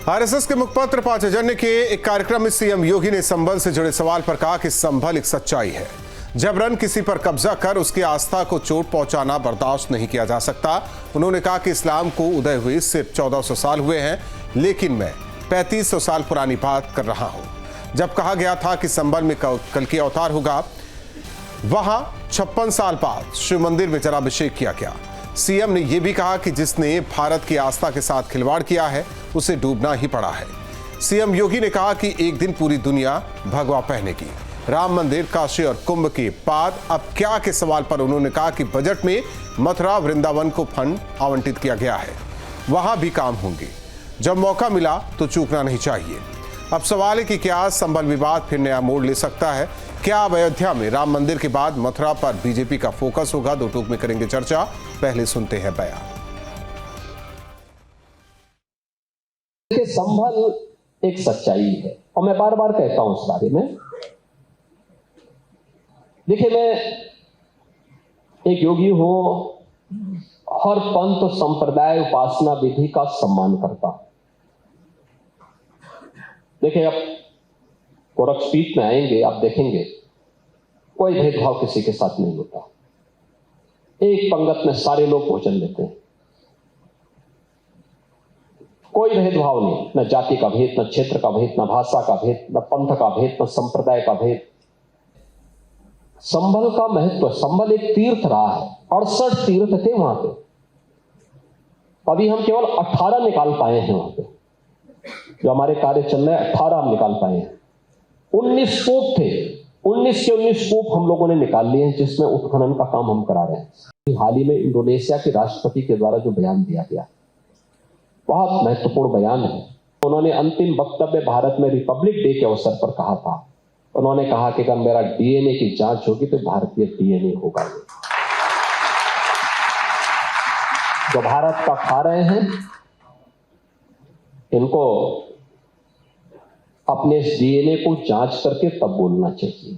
RSS के मुखपत्र 5 जनवरी के एक कार्यक्रम में सीएम योगी ने संभल से जुड़े सवाल पर कहा कि संभल एक सच्चाई है। जबरन किसी पर कब्जा कर उसकी आस्था को चोट पहुंचाना बर्दाश्त नहीं किया जा सकता। उन्होंने कहा कि इस्लाम को उदय हुए सिर्फ 1400 साल हुए हैं, लेकिन मैं 3500 साल पुरानी बात कर रहा हूं। जब कहा गया था कि संभल में कल की अवतार होगा, वहां 56 साल बाद शिव मंदिर में जलाभिषेक किया गया। सीएम ने यह भी कहा कि जिसने भारत की आस्था के साथ खिलवाड़ किया है उसे डूबना ही पड़ा है। सीएम योगी ने कहा कि एक दिन पूरी दुनिया भगवा पहनेगी। राम मंदिर, काशी और कुंभ के बाद अब क्या के सवाल पर उन्होंने कहा कि बजट में मथुरा वृंदावन को फंड आवंटित किया गया है, वहां भी काम होंगे। जब मौका मिला तो चूकना नहीं चाहिए। अब सवाल है कि क्या संभल विवाद फिर नया मोड़ ले सकता है? क्या अब अयोध्या में राम मंदिर के बाद मथुरा पर बीजेपी का फोकस होगा? दो टूक में करेंगे चर्चा। पहले सुनते हैं बयान। संभल एक सच्चाई है और मैं बार बार कहता हूं इस बारे में। देखिए, मैं एक योगी हूं, हर पंथ संप्रदाय उपासना विधि का सम्मान करता हूं। देखिए, अब गोरक्षपीठ में आएंगे, आप देखेंगे कोई भेदभाव किसी के साथ नहीं होता। एक पंगत में सारे लोग भोजन लेते हैं, कोई भेदभाव नहीं, न जाति का भेद, न क्षेत्र का भेद, न भाषा का भेद, न पंथ का भेद, न संप्रदाय का भेद। संभल का महत्व, संभल एक तीर्थ रहा है। 68 तीर्थ थे वहां पे, अभी हम केवल 18 निकाल पाए हैं वहां पे। जो हमारे कार्य चल रहे हैं 18 हम निकाल पाए हैं। 19 कूप थे, 19 के 19 कूप हम लोगों ने निकाल लिए हैं, जिसमें उत्खनन का काम हम करा रहे हैं। हाल ही में इंडोनेशिया के राष्ट्रपति के द्वारा जो बयान दिया गया, बहुत महत्वपूर्ण बयान है। उन्होंने अंतिम वक्तव्य भारत में रिपब्लिक डे के अवसर पर कहा था। उन्होंने कहा कि अगर मेरा डीएनए की जांच होगी तो भारतीय डीएनए होगा। जो भारत का खा रहे हैं, इनको अपने डीएनए को जांच करके तब बोलना चाहिए।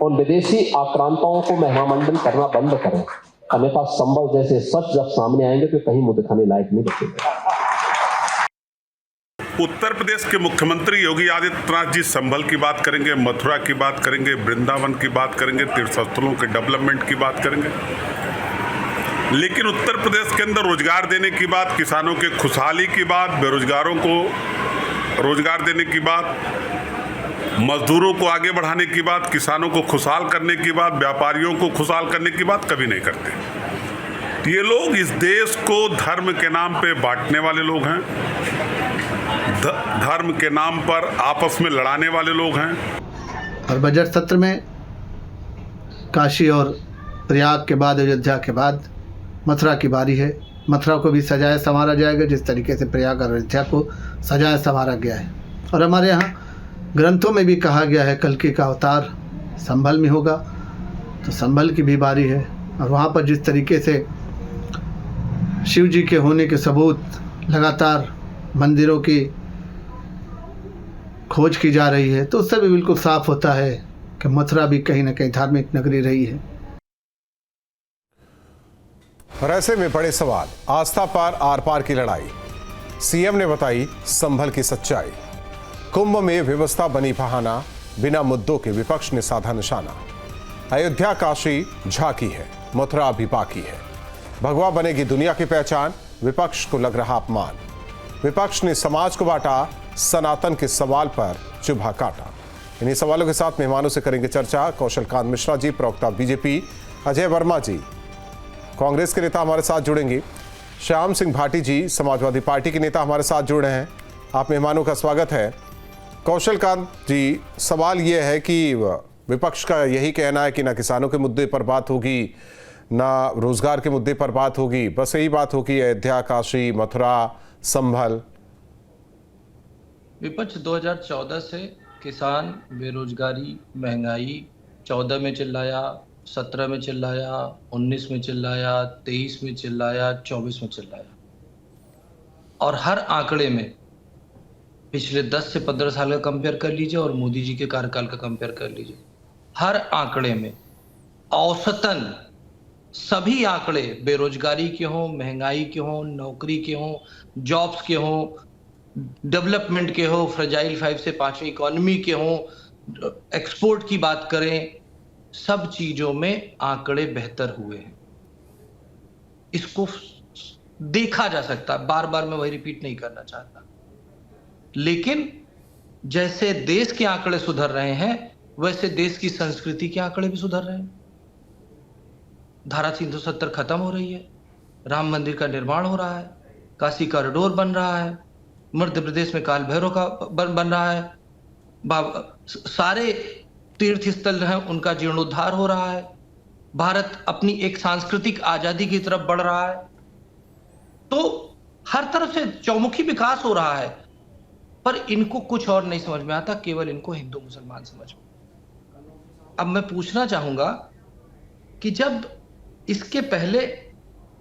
उन विदेशी आक्रांताओं को महिमामंडन करना बंद करें, अन्यथा संभल जैसे सच जब सामने आएंगे तो कहीं मुंह दिखाने लायक नहीं बचेगा। उत्तर प्रदेश के मुख्यमंत्री योगी आदित्यनाथ जी संभल की बात करेंगे, मथुरा की बात करेंगे, वृंदावन की बात करेंगे, तीर्थस्थलों के डेवलपमेंट की बात करेंगे। लेकिन उत्तर प्रदेश के अंदर रोजगार देने की बात, किसानों के खुशहाली की बात, बेरोजगारों को रोजगार देने की बात, मजदूरों को आगे बढ़ाने की बात, किसानों को खुशहाल करने की बात, व्यापारियों को खुशहाल करने की बात कभी नहीं करते। ये लोग इस देश को धर्म के नाम पे बांटने वाले लोग हैं, धर्म के नाम पर आपस में लड़ाने वाले लोग हैं। और बजट सत्र में काशी और प्रयाग के बाद, अयोध्या के बाद मथुरा की बारी है। मथुरा को भी सजाया संवारा जाएगा जिस तरीके से प्रयाग और अयोध्या को सजाया संवारा गया है। और हमारे यहाँ ग्रंथों में भी कहा गया है कल्कि का अवतार संभल में होगा, तो संभल की भी बारी है। और वहाँ पर जिस तरीके से शिव जी के होने के सबूत, लगातार मंदिरों की खोज की जा रही है, तो उससे भी बिल्कुल साफ होता है कि मथुरा भी कहीं ना कहीं धार्मिक नगरी रही है। और ऐसे में बड़े सवाल, आस्था पार आर पार की लड़ाई। सीएम ने बताई संभल की सच्चाई। कुंभ में व्यवस्था बनी बहाना, बिना मुद्दों के विपक्ष ने साधा निशाना। अयोध्या काशी झांकी है, मथुरा अभी बाकी है। भगवा बनेगी दुनिया की पहचान, विपक्ष को लग रहा अपमान। विपक्ष ने समाज को बांटा, सनातन के सवाल पर चुभा काटा। इन्हीं सवालों के साथ मेहमानों से करेंगे चर्चा। कौशल कांत मिश्रा जी, प्रवक्ता बीजेपी, अजय वर्मा जी, कांग्रेस के नेता हमारे साथ जुड़ेंगे। श्याम सिंह भाटी जी, समाजवादी पार्टी के नेता हमारे साथ जुड़ रहे हैं। आप मेहमानों का स्वागत है। कौशल कांत जी, सवाल यह है कि विपक्ष का यही कहना है कि ना किसानों के मुद्दे पर बात होगी, ना रोजगार के मुद्दे पर बात होगी, बस यही बात होगी अयोध्या, काशी, मथुरा, संभल। विपक्ष 2014 से किसान, बेरोजगारी, महंगाई 14 में चिल्लाया, 17 में चिल्लाया, 19 में चिल्लाया, 23 में चिल्लाया, 24 में चिल्लाया। और हर आंकड़े में पिछले 10 से 15 साल का कंपेयर कर लीजिए और मोदी जी के कार्यकाल का कंपेयर कर लीजिए, हर आंकड़े में औसतन सभी आंकड़े, बेरोजगारी के हों, महंगाई के हों, नौकरी के हों, जॉब्स के हों, डेवलपमेंट के हो, फ्रेजाइल 5 से 5वीं इकोनॉमी के हो, एक्सपोर्ट की बात करें, सब चीजों में आंकड़े बेहतर हुए हैं। इसको देखा जा सकता है, बार बार मैं वही रिपीट नहीं करना चाहता। लेकिन जैसे देश के आंकड़े सुधर रहे हैं, वैसे देश की संस्कृति के आंकड़े भी सुधर रहे हैं। धारा 370 खत्म हो रही है, राम मंदिर का निर्माण हो रहा है, काशी कॉरिडोर बन रहा है, मध्य प्रदेश में काल भैरव का बन रहा है, सारे तीर्थ स्थल हैं उनका जीर्णोद्धार हो रहा है, भारत अपनी एक सांस्कृतिक आजादी की तरफ बढ़ रहा है। तो हर तरफ से चौमुखी विकास हो रहा है, पर इनको कुछ और नहीं समझ में आता, केवल इनको हिंदू मुसलमान समझ में। अब मैं पूछना चाहूंगा कि जब इसके पहले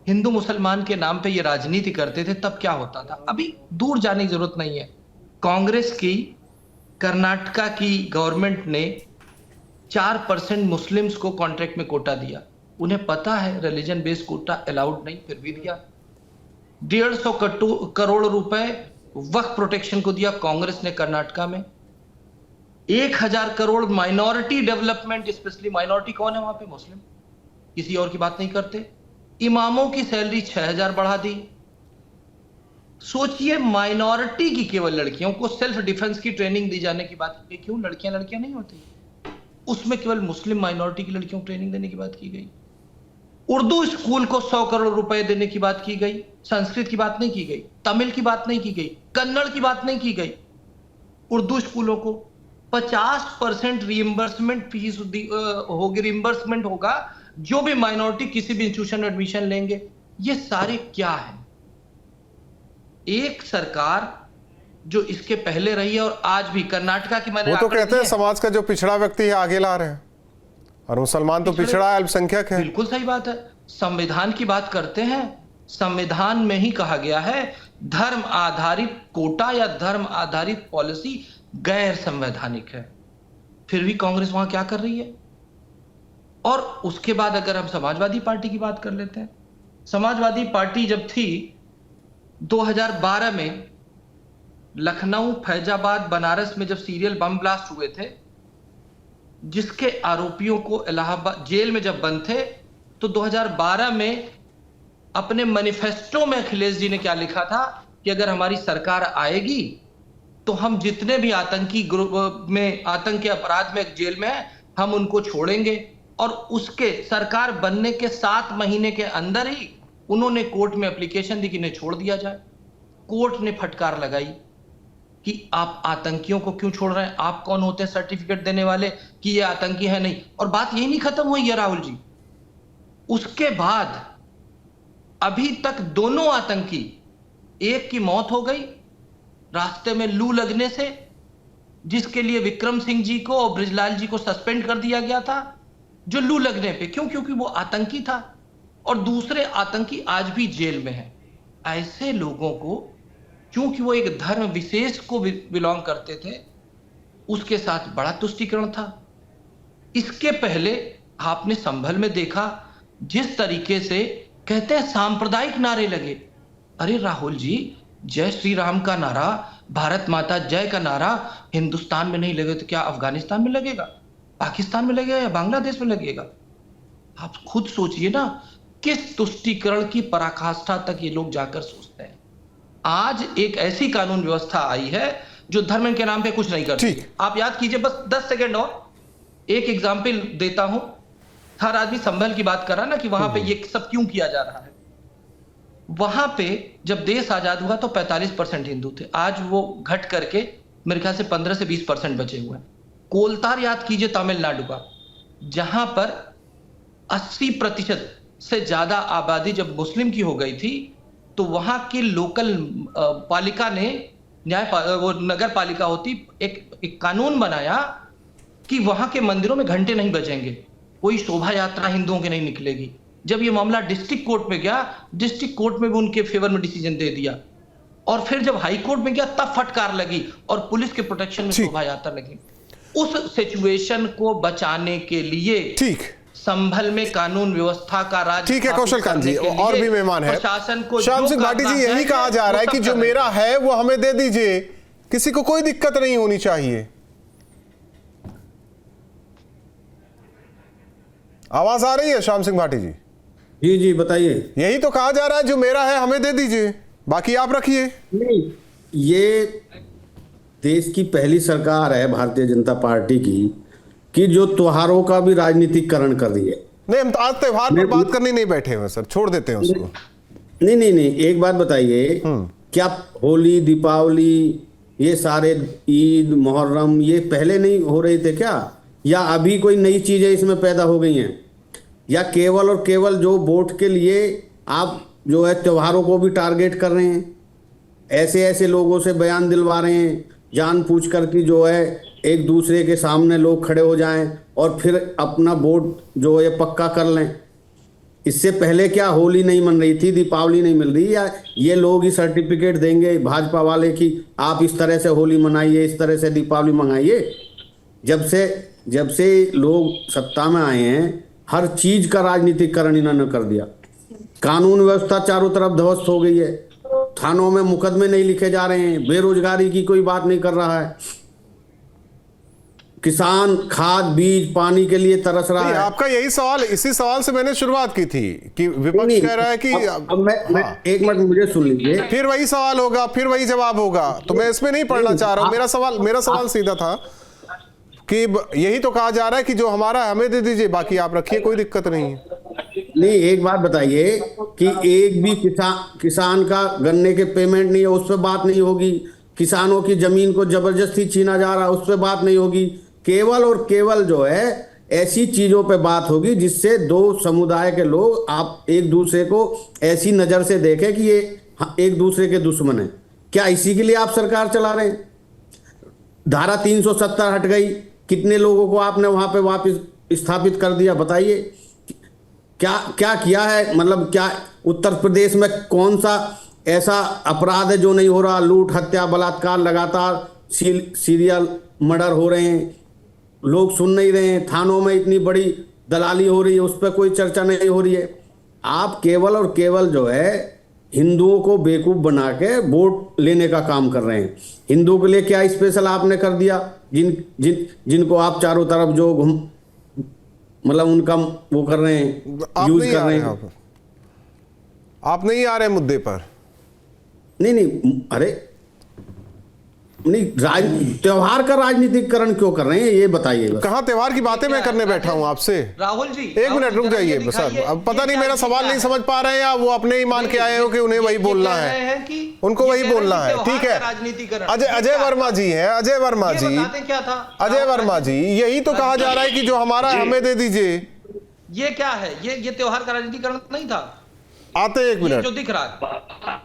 हिंदू मुसलमान के नाम पे ये राजनीति करते थे तब क्या होता था? अभी दूर जाने की जरूरत नहीं है। कांग्रेस की कर्नाटका की गवर्नमेंट ने 4% मुस्लिम्स को कॉन्ट्रैक्ट में कोटा दिया। उन्हें पता है रिलीजन बेस्ड कोटा अलाउड नहीं, फिर भी दिया। 150 करोड़ रुपए वक्फ प्रोटेक्शन को दिया कांग्रेस ने कर्नाटका में। 1000 crore minority development, specially minority कौन है वहां पे? मुस्लिम। किसी और की बात नहीं करते। इमामों की सैलरी 6000 बढ़ा दी। सोचिए, माइनॉरिटी की केवल लड़कियों को सेल्फ डिफेंस की ट्रेनिंग दी जाने की बात की। क्यों? लड़कियां नहीं होती उसमें, केवल मुस्लिम माइनॉरिटी की लड़कियों को ट्रेनिंग देने की बात की गई। उर्दू स्कूल को 100 करोड़ रुपए देने की बात की गई। संस्कृत की बात नहीं की गई, तमिल की बात नहीं की गई, कन्नड़ की बात नहीं की गई। उर्दू स्कूलों को 50% रीइंबर्समेंट फीस होगी, रीइंबर्समेंट होगा जो भी माइनॉरिटी किसी भी इंस्टीट्यूशन में एडमिशन लेंगे। ये सारे क्या है? एक सरकार जो इसके पहले रही है और आज भी कर्नाटका की, मैंने वो तो कहते हैं समाज का जो पिछड़ा व्यक्ति है आगे ला रहे हैं, और मुसलमान तो पिछड़ा है, अल्पसंख्यक है। बिल्कुल सही बात है। संविधान की बात करते हैं, संविधान में ही कहा गया है धर्म आधारित कोटा या धर्म आधारित पॉलिसी गैर संवैधानिक है। फिर भी कांग्रेस वहां क्या कर रही है? और उसके बाद अगर हम समाजवादी पार्टी की बात कर लेते हैं, समाजवादी पार्टी जब थी 2012 में लखनऊ, फैजाबाद, बनारस में जब सीरियल बम ब्लास्ट हुए थे, जिसके आरोपियों को इलाहाबाद जेल में जब बंद थे, तो 2012 में अपने मैनिफेस्टो में अखिलेश जी ने क्या लिखा था कि अगर हमारी सरकार आएगी तो हम जितने भी आतंकी ग्रुप में, आतंकी अपराध में जेल में है, हम उनको छोड़ेंगे। और उसके सरकार बनने के 7 महीने के अंदर ही उन्होंने कोर्ट में एप्लीकेशन दी कि इन्हें छोड़ दिया जाए। कोर्ट ने फटकार लगाई कि आप आतंकियों को क्यों छोड़ रहे हैं? आप कौन होते हैं सर्टिफिकेट देने वाले कि ये आतंकी है? नहीं। और बात यही नहीं खत्म हुई है राहुल जी। उसके बाद अभी तक दोनों आतंकी, एक की मौत हो गई रास्ते में लू लगने से, जिसके लिए विक्रम सिंह जी को और बृजलाल जी को सस्पेंड कर दिया गया था, जो लू लगने पे, क्यों? क्योंकि वो आतंकी था। और दूसरे आतंकी आज भी जेल में हैं। ऐसे लोगों को, क्योंकि वो एक धर्म विशेष को बिलोंग करते थे, उसके साथ बड़ा तुष्टीकरण था। इसके पहले आपने संभल में देखा जिस तरीके से कहते हैं सांप्रदायिक नारे लगे। अरे राहुल जी, जय श्री राम का नारा, भारत माता जय का नारा हिंदुस्तान में नहीं लगे तो क्या अफगानिस्तान में लगेगा, पाकिस्तान में लगेगा या बांग्लादेश में लगेगा? आप खुद सोचिए ना, किस तुष्टीकरण की पराकाष्ठा तक ये लोग जाकर सोचते हैं। आज एक ऐसी कानून व्यवस्था आई है जो धर्म के नाम पे कुछ नहीं करती। आप याद कीजिए, बस 10 सेकंड और एक एग्जाम्पल देता हूं। हर आदमी संभल की बात कर रहा ना कि वहां पे ये सब क्यों किया जा रहा है। वहां पे जब देश आजाद हुआ तो 45% हिंदू थे, आज वो घट करके मेरे ख्याल से 15 से 20% बचे हुए हैं। कोलतार याद कीजिए तमिलनाडु का, जहां पर 80% से ज्यादा आबादी जब मुस्लिम की हो गई थी, तो वहां की लोकल पालिका ने, वो नगर पालिका होती, एक कानून बनाया कि वहां के मंदिरों में घंटे नहीं बजेंगे, कोई शोभा यात्रा हिंदुओं की नहीं निकलेगी। जब ये मामला डिस्ट्रिक्ट कोर्ट में गया, डिस्ट्रिक्ट कोर्ट में भी उनके फेवर में डिसीजन दे दिया। और फिर जब हाई कोर्ट में गया तब फटकार लगी और पुलिस के प्रोटेक्शन में शोभा यात्रा लगी। उस सिचुएशन को बचाने के लिए ठीक संभल में कानून व्यवस्था का राज ठीक है कौशल कांत जी, और भी मेहमान है। प्रशासन को श्याम सिंह भाटी जी, यही कहा जा रहा है कि जो मेरा है वो हमें दे दीजिए, किसी को कोई दिक्कत नहीं होनी चाहिए। आवाज आ रही है श्याम सिंह भाटी जी? जी जी बताइए। यही तो कहा जा रहा है, जो मेरा है हमें दे दीजिए, बाकी आप रखिए। नहीं, ये देश की पहली सरकार है भारतीय जनता पार्टी की कि जो त्योहारों का भी राजनीतिकरण कर रही है। नहीं, हम तो आज त्योहार पर बात करने नहीं बैठे हुए सर, छोड़ देते हैं उसको। नहीं नहीं नहीं, एक बात बताइए, क्या होली, दीपावली, ये सारे ईद, मुहर्रम, ये पहले नहीं हो रहे थे क्या? या अभी कोई नई चीजें इसमें पैदा हो गई हैं? या केवल और केवल जो वोट के लिए आप जो है त्योहारों को भी टारगेट कर रहे हैं, ऐसे ऐसे लोगों से बयान दिलवा रहे हैं जानबूझ कर कि जो है एक दूसरे के सामने लोग खड़े हो जाएं और फिर अपना वोट जो है पक्का कर लें। इससे पहले क्या होली नहीं मन रही थी, दीपावली नहीं मिल रही, या ये लोग ही सर्टिफिकेट देंगे भाजपा वाले कि आप इस तरह से होली मनाइए, इस तरह से दीपावली मनाइए? जब से लोग सत्ता में आए हैं, हर चीज का राजनीतिकरण इन्होंने कर दिया। कानून व्यवस्था चारों तरफ ध्वस्त हो गई है, थानों में मुकदमे नहीं लिखे जा रहे हैं, बेरोजगारी की कोई बात नहीं कर रहा है, किसान खाद बीज पानी के लिए तरस रहा है। आपका यही सवाल, इसी सवाल से मैंने शुरुआत की थी कि विपक्ष कह रहा है कि अब मैं एक मिनट मुझे सुन लीजिए, फिर वही सवाल होगा, फिर वही जवाब होगा, तो मैं इसमें नहीं पढ़ना चाह रहा हूं। मेरा सवाल सीधा था कि यही तो कहा जा रहा है कि जो हमारा है हमें दे दीजिए, बाकी आप रखिए, कोई दिक्कत नहीं है। नहीं, एक बात बताइए कि एक भी किसान का गन्ने के पेमेंट नहीं है, उस पर बात नहीं होगी। किसानों की जमीन को जबरदस्ती छीना जा रहा है, उस पर बात नहीं होगी। केवल और केवल जो है ऐसी चीजों पे बात होगी जिससे दो समुदाय के लोग आप एक दूसरे को ऐसी नजर से देखें कि ये एक दूसरे के दुश्मन है। क्या इसी के लिए आप सरकार चला रहे हैं? धारा 370 हट गई, कितने लोगों को आपने वहां पे वापस स्थापित कर दिया? बताइए क्या क्या किया है? मतलब क्या उत्तर प्रदेश में कौन सा ऐसा अपराध है जो नहीं हो रहा? लूट, हत्या, बलात्कार, लगातार सीरियल मर्डर हो रहे हैं, लोग सुन नहीं रहे हैं। थानों में इतनी बड़ी दलाली हो रही है, उस पर कोई चर्चा नहीं हो रही है। आप केवल और केवल जो है हिंदुओं को बेवकूफ बना के वोट लेने का काम कर रहे हैं। हिंदुओं के लिए क्या स्पेशल आपने कर दिया? जिनको आप चारों तरफ जो मतलब उनका वो कर रहे हैं, यूज कर रहे हैं। आप नहीं आ रहे मुद्दे पर। नहीं, अरे नहीं, त्योहार का राजनीतिकरण क्यों कर रहे हैं ये बताइए। कहाँ त्योहार की बातें मैं करने बैठा हूँ आपसे? राहुल जी, एक मिनट रुक जाइए बस। अब पता नहीं मेरा सवाल नहीं समझ पा रहे हैं, या वो अपने ही मान के आए हो कि उन्हें वही बोलना है, उनको वही बोलना है। ठीक है, अजय वर्मा जी हैं, अजय वर्मा जी, क्या था अजय वर्मा जी, यही तो कहा जा रहा है कि जो हमारा है हमें दे दीजिए। ये क्या है? ये त्योहार का राजनीतिकरण नहीं था। आते एक मिनट, जो दिख रहा है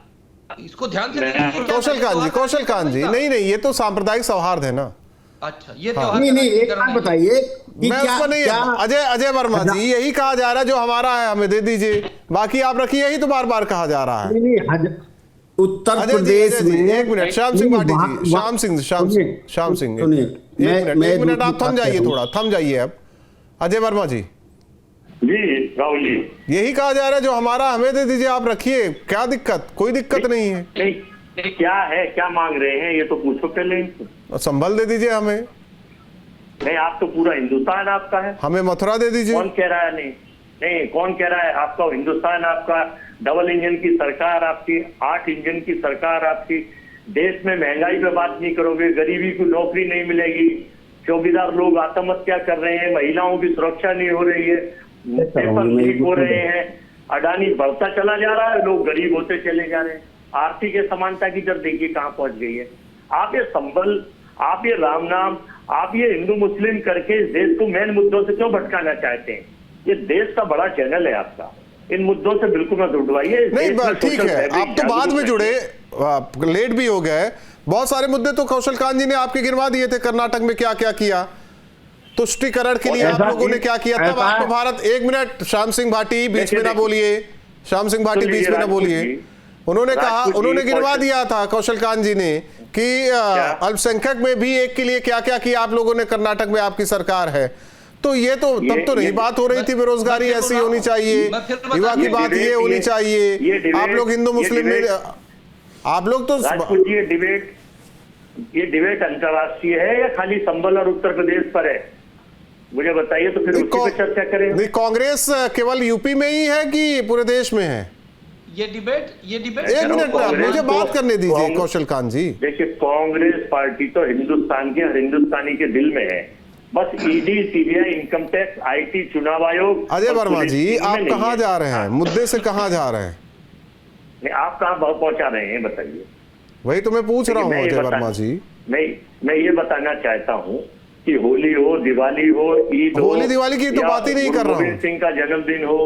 इसको ध्यान से देखिए। कौशल कांत जी, नहीं, ये तो सांप्रदायिक सौहार्द है ना। अच्छा, ये त्योहार नहीं, एक बात बताइए, मैं उसको नहीं, अजय वर्मा जी, यही कहा जा रहा है जो हमारा है हमें दे दीजिए, बाकी आप रखिए, यही तो बार बार कहा जा रहा है। उत्तर प्रदेश में एक मिनट, श्याम सिंह भाटी जी, श्याम सिंह एक मिनट आप थम जाइए, थोड़ा थम जाइए। अब अजय वर्मा जी जी, राहुल जी, यही कहा जा रहा है जो हमारा हमें दे दीजिए, आप रखिए, क्या दिक्कत? कोई दिक्कत नहीं है। नहीं, क्या है, क्या मांग रहे हैं ये तो पूछो पहले। संभल दे दीजिए हमें। नहीं, आप तो पूरा हिंदुस्तान आपका है। हमें मथुरा दे दीजिए। कौन कह रहा है? नहीं, कौन कह रहा है? आपका हिंदुस्तान, आपका डबल इंजन की सरकार, आपकी 8 इंजन की सरकार, आपकी देश में महंगाई पे बात नहीं करोगे, गरीबी को नौकरी नहीं मिलेगी, चौकीदार लोग आत्महत्या कर रहे हैं, महिलाओं की सुरक्षा नहीं हो रही है, पेपर लीक हो रहे हैं, अडानी बढ़ता चला जा रहा है, लोग गरीब होते चले जा रहे हैं, आर्थिक असमानता की दर देखिए कहाँ पहुंच गई है। आप ये संभल, आप ये राम नाम, आप ये हिंदू मुस्लिम करके इस देश को मेन मुद्दों से क्यों भटकाना चाहते हैं? ये देश का बड़ा चैनल है आपका, इन मुद्दों से बिल्कुल मत उठवाइए। नहीं, ठीक है, आप तो बाद में जुड़े, लेट भी हो गए। बहुत सारे मुद्दे तो कौशल कांत जी ने आपके गिनवा दिए थे। कर्नाटक में क्या क्या किया, तुष्टिकरण के लिए आप लोगों ने क्या किया, तब आपको भारत। एक मिनट, श्याम सिंह भाटी बीच में ना बोलिए, श्याम सिंह भाटी बीच में ना बोलिए। उन्होंने कहा, उन्होंने गिनवा दिया था कौशल कांत जी ने कि अल्पसंख्यक में भी एक के लिए क्या क्या किया आप लोगों ने कर्नाटक में, आपकी सरकार है। तो ये तो तब तो नहीं बात हो रही थी बेरोजगारी ऐसी होनी चाहिए, युवा की बात ये होनी चाहिए। आप लोग हिंदू मुस्लिम में आप लोग तो राजपूत जी, ये डिबेट अंतरराष्ट्रीय है या खाली संबल और उत्तर प्रदेश पर है? मुझे बताइए तो फिर उसी पे चर्चा करें। नहीं, कांग्रेस केवल यूपी में ही है कि पूरे देश में है? ये डिबेट एक मिनट मुझे बात करने दीजिए कौशल कांत जी। देखिए, कांग्रेस पार्टी तो हिंदुस्तान के हर हिंदुस्तानी के दिल में है। बस ED, CBI, income tax, IT, चुनाव आयोग। अजय वर्मा जी, आप कहाँ जा रहे हैं? मुद्दे से कहाँ जा रहे हैं? नहीं, आप कहाँ पहुंचा रहे हैं बताइए। वही तो मैं पूछ रहा हूँ अजय वर्मा जी। मैं ये बताना चाहता हूँ कि होली हो, दिवाली हो, ईद हो, होली दिवाली की तो बात ही नहीं कर रहा हूँ। गोविंद सिंह का जन्मदिन हो,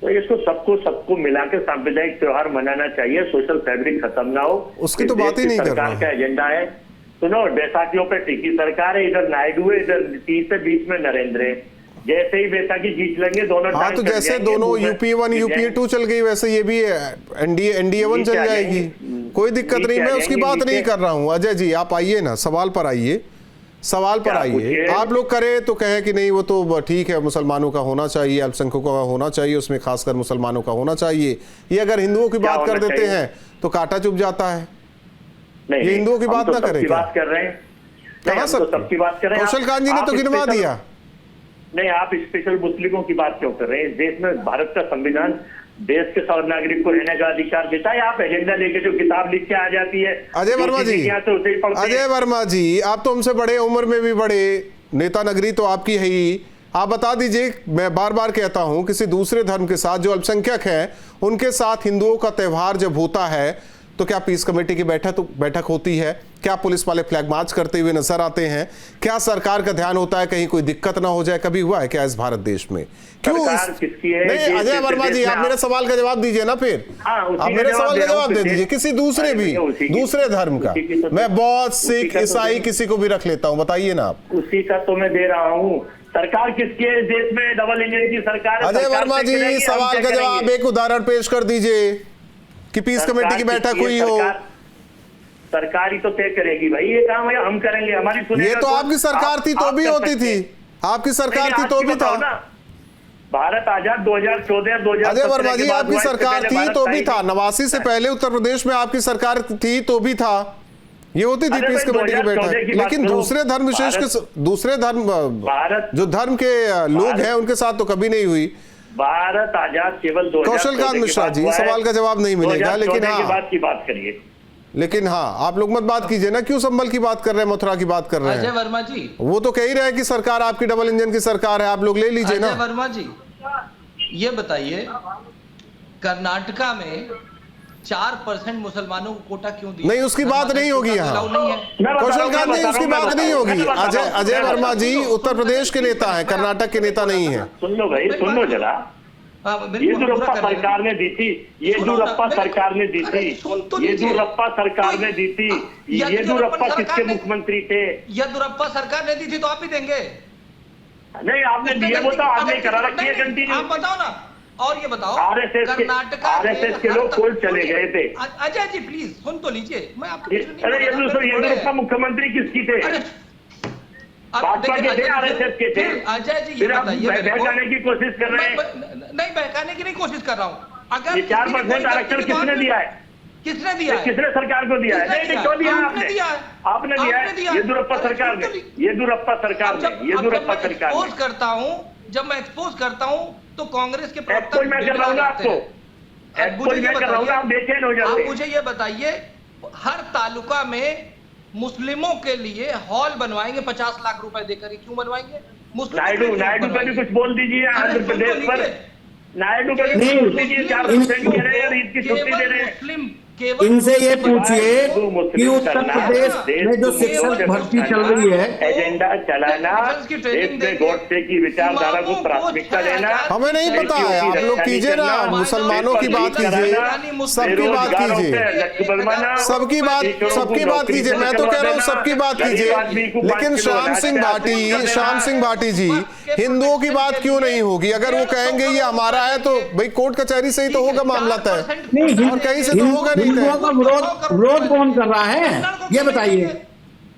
तो इसको सबको मिलाकर सांप्रदायिक त्योहार मनाना चाहिए। सोशल फैब्रिक खत्म ना हो, उसकी तो बात ही नहीं कर रहा। सरकार का एजेंडा है। सुनो, बैसाखियों पे टिकी सरकार है, इधर नायडू है, इधर नीतीश है, बीच में नरेंद्र है। जैसे ही बैसाखी जीत लेंगे दोनों। हाँ, तो जैसे दोनों UP1 UP2 चल गई वैसे ये भी NDA1 चल जाएगी, कोई दिक्कत नहीं। मैं उसकी बात नहीं कर रहा हूँ। अजय जी, आप आइए ना, सवाल पर आइए, सवाल पर आइए। आप लोग करें तो कहें कि नहीं वो तो ठीक है, मुसलमानों का होना चाहिए, अल्पसंख्यकों का होना चाहिए, उसमें खासकर मुसलमानों का होना चाहिए। ये अगर हिंदुओं की बात कर देते हैं तो कांटा चुभ जाता है। ये हिंदुओं की बात ना करें, बात कर रहे हैं कहाँ सबकी बात कर रहे हैं। कौशल कांत जी ने तो गिनवा दिया। नहीं, आप स्पेशल मुस्लिमों की बात क्यों कर रहे हैं? इस देश में भारत का संविधान देश के सब नागरिक को रहने का अधिकार देता है। आप एजेंडा लेके जो किताब लिख के आ जाती है अजय वर्मा जी, अजय वर्मा जी, आप तो हमसे बड़े, उम्र में भी बड़े, नेता नगरी तो आपकी है ही। आप बता दीजिए, मैं बार बार कहता हूं, किसी दूसरे धर्म के साथ जो अल्पसंख्यक है उनके साथ हिंदुओं का त्योहार जब होता है तो क्या पीस कमेटी की बैठक होती है? क्या पुलिस वाले फ्लैग मार्च करते हुए नजर आते हैं? क्या सरकार का ध्यान होता है कहीं कोई दिक्कत ना हो जाए? कभी हुआ है क्या इस भारत देश में? क्यों किसकी है? नहीं अजय वर्मा जी, आप मेरे सवाल का जवाब दीजिए ना। फिर आप मेरे सवाल का जवाब दे दीजिए, किसी दूसरे धर्म का। मैं बौद्ध, सिख, ईसाई किसी को भी रख लेता हूँ, बताइए ना आप। उसी का तो मैं दे रहा हूँ। सरकार किसकी है देश में? डबल इंजन की सरकार। अजय वर्मा जी, सवाल का जवाब एक उदाहरण पेश कर दीजिए कि पीस कमेटी की बैठक हुई हो। सरकारी तो तय करेगी भाई, ये काम है हम करेंगे, हमारी सुनेगा। ये तो आपकी सरकार थी तो भी होती थी, आपकी सरकार थी तो भी था। भारत आजाद 2014-2017। अजय वर्मा जी, आपकी सरकार थी तो भी था। 89 से पहले उत्तर प्रदेश में आपकी सरकार थी तो भी था, ये होती थी पीस कमेटी की बैठक। लेकिन दूसरे धर्म विशेष के, दूसरे धर्म जो धर्म के लोग हैं उनके साथ तो कभी नहीं हुई। भारत आजाद केवल 2014 कौशल कांत मिश्रा जी, सवाल का जवाब नहीं मिलेगा, लेकिन हाँ की बात करिए। लेकिन हाँ, आप लोग मत बात कीजिए ना, क्यों संभल की बात कर रहे हैं, मथुरा की बात कर रहे हैं। अजय वर्मा जी, वो तो कह ही रहे कि सरकार आपकी डबल इंजन की सरकार है, आप लोग ले लीजिए ना। अजय वर्मा जी, ये बताइए, कर्नाटका में 4% मुसलमानों को कोटा क्यों दिया? नहीं, उसकी बात नहीं होगी यहाँ। कौशल कांत जी, उसकी बात नहीं होगी। अजय वर्मा जी उत्तर प्रदेश के नेता है, कर्नाटक के नेता नहीं है। सुन लो भाई, सुन लो जरा। येदियुरप्पा सरकार ने दी थी, येदियुरप्पा सरकार ने दी थी, येदियुरप्पा सरकार ने दी थी। येदियुरप्पा किसके मुख्यमंत्री थे? येदियुरप्पा सरकार ने दी थी तो आप ही देंगे? नहीं, आपने दिए वो तो आपने करा रखी है कंटिन्यू। आप बताओ ना। और ये बताओ, कर्नाटका आरएसएस के लोग कोल चले गए थे। अजय जी प्लीज सुन तो लीजिए, मैं आपको। अरे येदियुरप्पा मुख्यमंत्री किसकी थे? भाजपा के थे, आरएसएस के थे। अजय जी ये बताइए, बहकाने की कोशिश कर रहे हैं। नहीं, बहकाने की नहीं कोशिश कर रहा हूँ। अगर 4% आरक्षण किसने दिया है? किसने दिया है? किसने सरकार को दिया है? नहीं, क्यों दिया आपने? आपने दिया है, येदियुरप्पा सरकार ने, येदियुरप्पा सरकार ने, येदियुरप्पा सरकार ने। करता हूँ, जब मैं एक्सपोज करता हूँ तो कांग्रेस के प्रवक्ता मैं कर रहा हूँ आपको, आप बेचैन हो जाते हैं। आप मुझे ये बताइए, हर तालुका में मुस्लिमों के लिए हॉल बनवाएंगे 50 लाख रुपए देकर, क्यों बनवाएंगे? नायडू पे भी कुछ बोल दीजिए। आंध्र प्रदेश पर नायडू पे भी बोल दीजिए, 4% दे रहे हैं और ईद की छुट्टी दे रहे हैं। इनसे ये पूछिए कि उत्तर प्रदेश में जो शिक्षक भर्ती चल रही है, एजेंडा चलाना, देश में गोडसे की विचारधारा को प्राथमिकता देना, हमें नहीं पता है। आप लोग कीजिए ना, मुसलमानों की बात कीजिए, सबकी बात कीजिए, सबकी बात कीजिए। मैं तो कह रहा हूँ सबकी बात कीजिए, लेकिन श्याम सिंह भाटी जी, हिंदुओं की बात क्यों नहीं होगी? अगर वो कहेंगे ये हमारा है तो भाई कोर्ट कचहरी से ही तो होगा मामला तय, और कहीं से तो होगा नहीं। हिंदुओं का विरोध कौन कर रहा है, ये बताइए।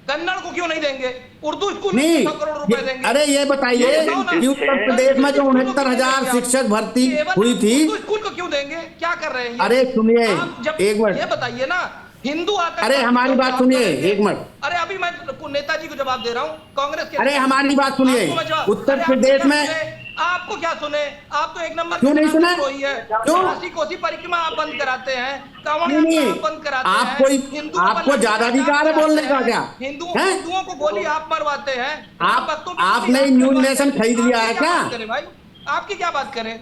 कन्नड़ को क्यों नहीं देंगे? उर्दू स्कूल में नहीं 100 करोड़ रुपए देंगे। अरे ये बताइए ये बताओ ना। कि उत्तर प्रदेश में जो 69,000 शिक्षक भर्ती हुई थी, उर्दू स्कूल को क्यों देंगे? क्या कर रहे हैं ये? अरे सुनिए आप जब एक मिनट, ये बताइए ना, हिंदू आतंकवाद। अरे हमारी बात सुनिए एक मिनट, अरे अभी मैं नेताजी को जवाब दे रहा हूँ, कांग्रेस के। अरे हमारी बात सुनिए, आपको मैं जवाब- उत्तर अरे आपको प्रदेश क्या में सुने? आपको क्या सुने? आप तो एक नंबर क्यों नहीं सुना? कोई है क्यों? कोसी परिक्रमा आप बंद कराते हैं, कांवड़ नहीं, यात्रा आप बंद कराते हैं। आपको ज्यादा अधिकार है बोलने का क्या? हिंदुओं को गोली आप मरवाते हैं। आपने न्यूज नेशन खरीद लिया है क्या? भाई आपकी क्या बात करें?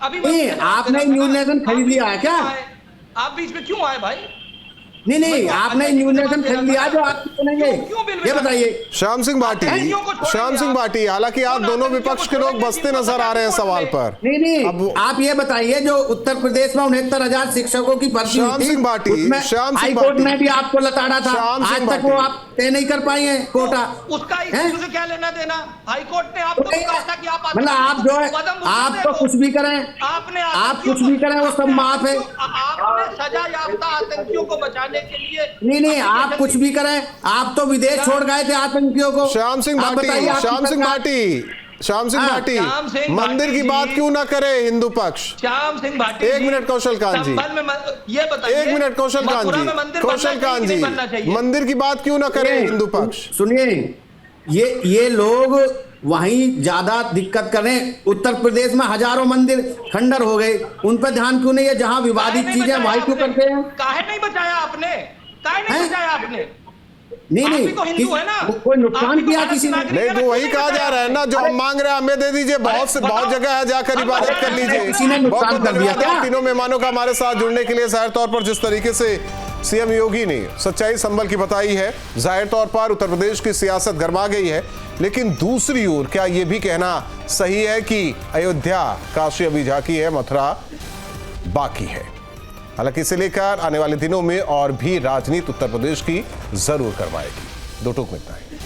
अभी नहीं, आपने न्यूज नेशन खरीद लिया है क्या? आप बीच में क्यों आए भाई? नहीं आपने न्यूज नेशन खरीद लिया जो आप सुनेंगे, ये बताइए। श्याम सिंह भाटी, हालांकि आप दोनों विपक्ष के लोग बसते नजर आ रहे हैं सवाल पर। नहीं अब आप ये बताइए, जो उत्तर प्रदेश में 69,000 शिक्षकों की भर्ती हुई थी, हाई कोर्ट ने भी आपको लताड़ा था, आज तक वो आप तय नहीं कर पाए हैं कोटा। उसका इश्यू से क्या लेना देना? हाई कोर्ट ने आपको कहा था कि आप मतलब आप जो है, आप तो कुछ भी करें, आप कुछ भी करें वो सब माफ है। आपने सजा याफ्ता आतंकियों को बचाने के लिए नहीं आप कुछ भी करें, आप तो विदेश छोड़ गए थे आतंकियों को। श्याम सिंह भाटी, मंदिर की बात क्यों ना करे हिंदू पक्ष? श्याम सिंह भाटी, एक मिनट कौशल कांत जी, ये बताइए, एक मिनट कौशल कांत जी, मंदिर की बात क्यों ना करे हिंदू पक्ष? सुनिए, ये लोग वहीं ज्यादा दिक्कत करें। उत्तर प्रदेश में हजारों मंदिर खंडर हो गए, उन पर ध्यान क्यों नहीं है? जहां विवादित चीजें वहीं क्यों करते हैं? काहे नहीं बचाया आपने? काहे नहीं बचाया आपने? नहीं तो हिंदू है ना, कोई नुकसान किया किसी ने? नहीं तो वही कहा जा रहा है ना, जो हम मांग रहे हैं हमें दे दीजिए। बहुत जगह है, जाकर इबादत कर लीजिए। किसी ने नुकसान कर दिया क्या? तीनों मेहमानों का हमारे साथ जुड़ने के लिए। जाहिर तौर पर जिस तरीके से सीएम योगी ने सच्चाई संभल की बताई है, जाहिर तौर पर उत्तर प्रदेश की सियासत गर्मा गई है। लेकिन दूसरी ओर क्या यह भी कहना सही है कि अयोध्या काशी अभी झांकी है, मथुरा बाकी है? हालांकि इसे लेकर आने वाले दिनों में और भी राजनीति उत्तर प्रदेश की जरूर करवाएगी। दो टूक मिलता है।